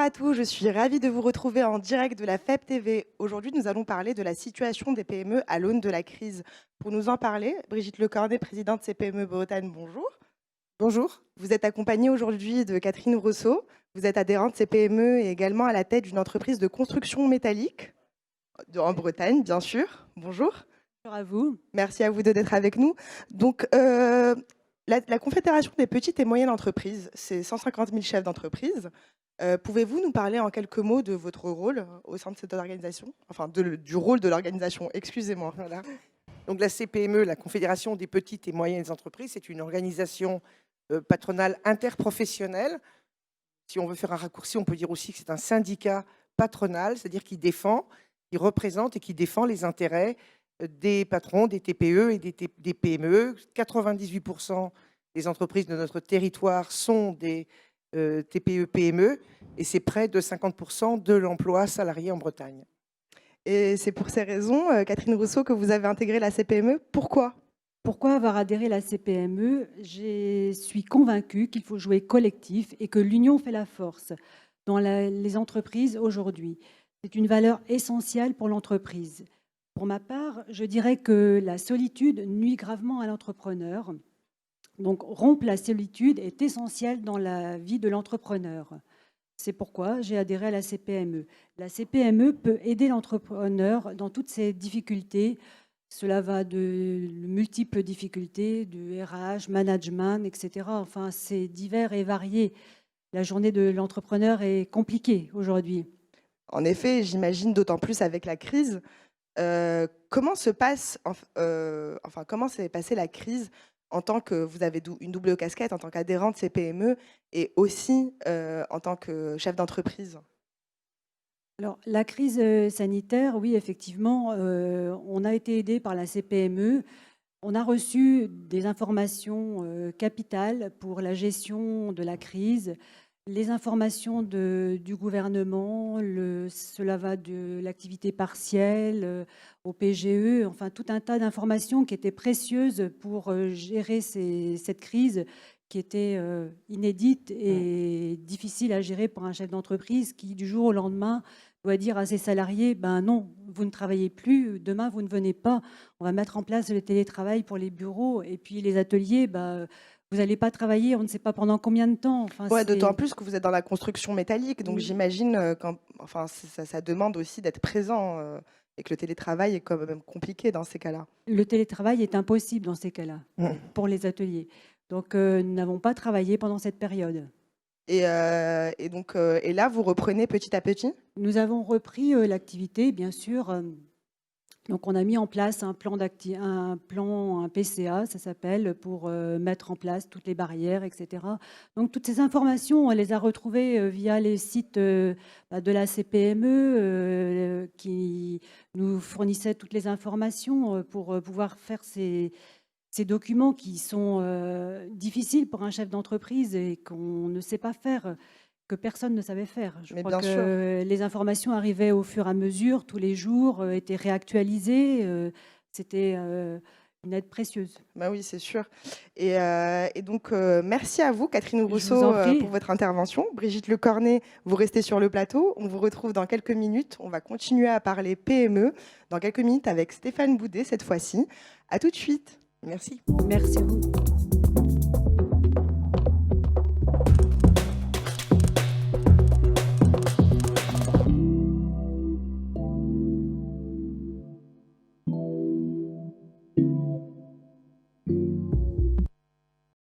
à tous, je suis ravie de vous retrouver en direct de la FEB TV. Aujourd'hui, nous allons parler de la situation des PME à l'aune de la crise. Pour nous en parler, Brigitte Lecornet, présidente CPME Bretagne, bonjour. Bonjour. Vous êtes accompagnée aujourd'hui de Catherine Rousseau. Vous êtes adhérente CPME et également à la tête d'une entreprise de construction métallique en Bretagne, bien sûr. Bonjour. Bonjour à vous. Merci à vous deux d'être avec nous. Donc, la Confédération des petites et moyennes entreprises, c'est 150 000 chefs d'entreprise. Pouvez-vous nous parler en quelques mots de votre rôle au sein de cette organisation? Enfin, du rôle de l'organisation, excusez-moi. Voilà. Donc la CPME, la Confédération des petites et moyennes entreprises, c'est une organisation patronale interprofessionnelle. Si on veut faire un raccourci, on peut dire aussi que c'est un syndicat patronal, c'est-à-dire qui défend, qui représente et qui défend les intérêts des patrons, des TPE et des PME. 98% des entreprises de notre territoire sont des TPE-PME et c'est près de 50% de l'emploi salarié en Bretagne. Et c'est pour ces raisons, Catherine Rousseau, que vous avez intégré la CPME. Pourquoi? Pourquoi avoir adhéré à la CPME? Je suis convaincue qu'il faut jouer collectif et que l'union fait la force dans les entreprises aujourd'hui. C'est une valeur essentielle pour l'entreprise. Pour ma part, je dirais que la solitude nuit gravement à l'entrepreneur. Donc, rompre la solitude est essentiel dans la vie de l'entrepreneur. C'est pourquoi j'ai adhéré à la CPME. La CPME peut aider l'entrepreneur dans toutes ses difficultés. Cela va de multiples difficultés, du RH, management, etc. Enfin, c'est divers et varié. La journée de l'entrepreneur est compliquée aujourd'hui. En effet, j'imagine d'autant plus avec la crise. Comment s'est passée la crise en tant que vous avez une double casquette en tant qu'adhérente CPME et aussi en tant que chef d'entreprise? Alors, la crise sanitaire, oui, effectivement, on a été aidé par la CPME. On a reçu des informations capitales pour la gestion de la crise. Les informations du gouvernement, cela va de l'activité partielle au PGE, enfin tout un tas d'informations qui étaient précieuses pour gérer cette crise qui était inédite et difficile à gérer pour un chef d'entreprise qui, du jour au lendemain, doit dire à ses salariés, ben non, vous ne travaillez plus, demain vous ne venez pas, on va mettre en place le télétravail pour les bureaux et puis les ateliers, vous n'allez pas travailler, on ne sait pas pendant combien de temps. Enfin, Ouais, d'autant plus que vous êtes dans la construction métallique, donc Oui. j'imagine ça demande aussi d'être présent et que le télétravail est quand même compliqué dans ces cas-là. Le télétravail est impossible dans ces cas-là pour les ateliers. Donc, nous n'avons pas travaillé pendant cette période. Et là, vous reprenez petit à petit? Nous avons repris l'activité, bien sûr. Donc, on a mis en place un PCA, ça s'appelle, pour mettre en place toutes les barrières, etc. Donc, toutes ces informations, on les a retrouvées via les sites de la CPME qui nous fournissaient toutes les informations pour pouvoir faire ces documents qui sont difficiles pour un chef d'entreprise et qu'on ne sait pas faire, que personne ne savait faire. Je Mais crois bien sûr. que les informations arrivaient au fur et à mesure, tous les jours, étaient réactualisées. C'était une aide précieuse. Bah oui, c'est sûr. Et donc, merci à vous, Catherine Je vous Rousseau, en prie. pour votre intervention. Brigitte Lecornet, vous restez sur le plateau. On vous retrouve dans quelques minutes. On va continuer à parler PME dans quelques minutes avec Stéphane Boudet cette fois-ci. À tout de suite. Merci. Merci à vous.